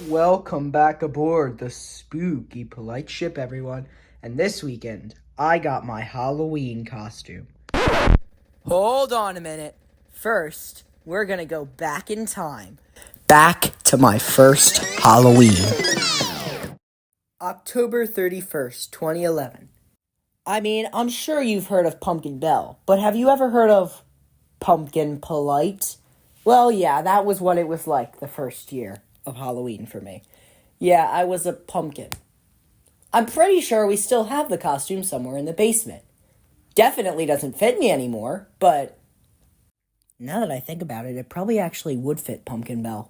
Welcome back aboard the spooky polite ship, everyone. And this weekend, I got my Halloween costume. Hold on a minute. First, we're gonna go back in time. Back to my first Halloween. October 31st, 2011. I mean, I'm sure you've heard of Pumpkin Bell, but have you ever heard of Pumpkin Polite? Well, yeah, that was what it was like the first year of Halloween for me. Yeah, I was a pumpkin. I'm pretty sure we still have the costume somewhere in the basement. Definitely doesn't fit me anymore, but now that I think about it, it probably actually would fit Pumpkin Bell.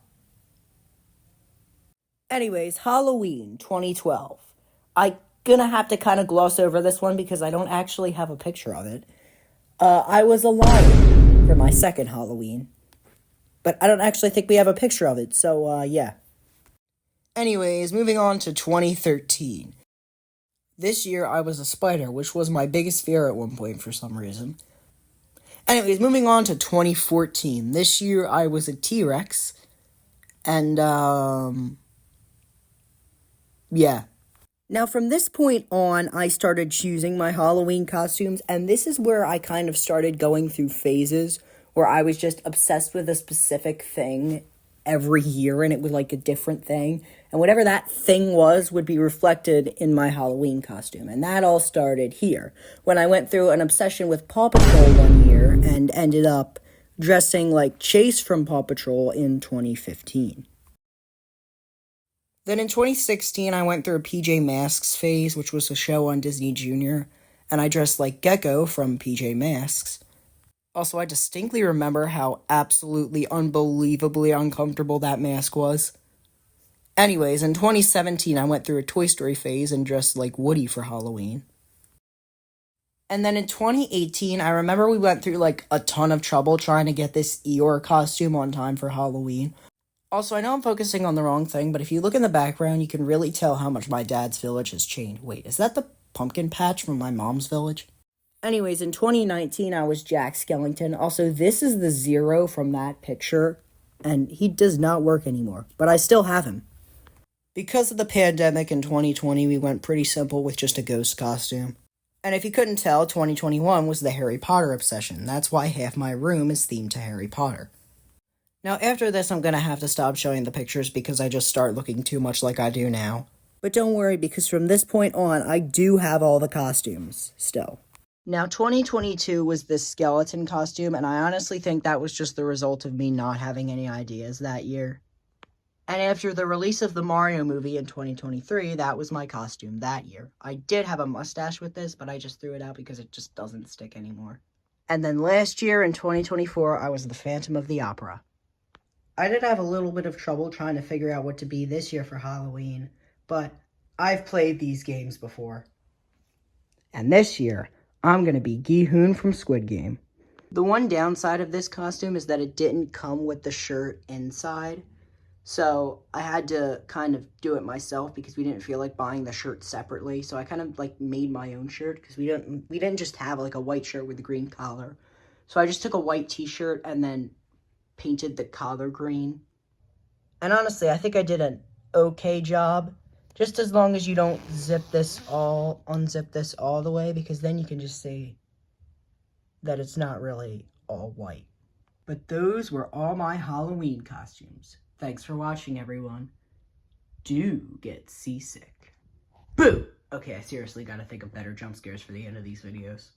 Anyways, Halloween 2012. I'm gonna have to kind of gloss over this one because I don't actually have a picture of it. I was a lion for my second Halloween, but I don't actually think we have a picture of it, so yeah. Anyways, moving on to 2013. This year I was a spider, which was my biggest fear at one point for some reason. Anyways, moving on to 2014. This year I was a T-Rex, and yeah. Now, from this point on, I started choosing my Halloween costumes, and this is where I kind of started going through phases where I was just obsessed with a specific thing every year, and it was like a different thing. And whatever that thing was would be reflected in my Halloween costume. And that all started here, when I went through an obsession with Paw Patrol one year and ended up dressing like Chase from Paw Patrol in 2015. Then in 2016, I went through a PJ Masks phase, which was a show on Disney Junior, and I dressed like Gecko from PJ Masks. Also, I distinctly remember how absolutely unbelievably uncomfortable that mask was. Anyways, in 2017, I went through a Toy Story phase and dressed like Woody for Halloween. And then in 2018, I remember we went through like a ton of trouble trying to get this Eeyore costume on time for Halloween. Also, I know I'm focusing on the wrong thing, but if you look in the background, you can really tell how much my dad's village has changed. Wait, is that the pumpkin patch from my mom's village? Anyways, in 2019, I was Jack Skellington. Also, this is the Zero from that picture, and he does not work anymore, but I still have him. Because of the pandemic in 2020, we went pretty simple with just a ghost costume. And if you couldn't tell, 2021 was the Harry Potter obsession. That's why half my room is themed to Harry Potter. Now, after this, I'm gonna have to stop showing the pictures because I just start looking too much like I do now. But don't worry, because from this point on, I do have all the costumes still. Now, 2022 was this skeleton costume, and I honestly think that was just the result of me not having any ideas that year. And after the release of the Mario movie in 2023, that was my costume that year. I did have a mustache with this, but I just threw it out because it just doesn't stick anymore. And then last year, in 2024, I was the Phantom of the Opera. I did have a little bit of trouble trying to figure out what to be this year for Halloween, but I've played these games before. And this year, I'm going to be Gi-Hoon from Squid Game. The one downside of this costume is that it didn't come with the shirt inside, so I had to kind of do it myself because we didn't feel like buying the shirt separately. So I kind of like made my own shirt because we didn't just have like a white shirt with a green collar. So I just took a white t-shirt and then painted the collar green. And honestly, I think I did an okay job. Just as long as you don't unzip this all the way, because then you can just see that it's not really all white. But those were all my Halloween costumes. Thanks for watching, everyone. Do get seasick. Boo! Okay, I seriously gotta think of better jump scares for the end of these videos.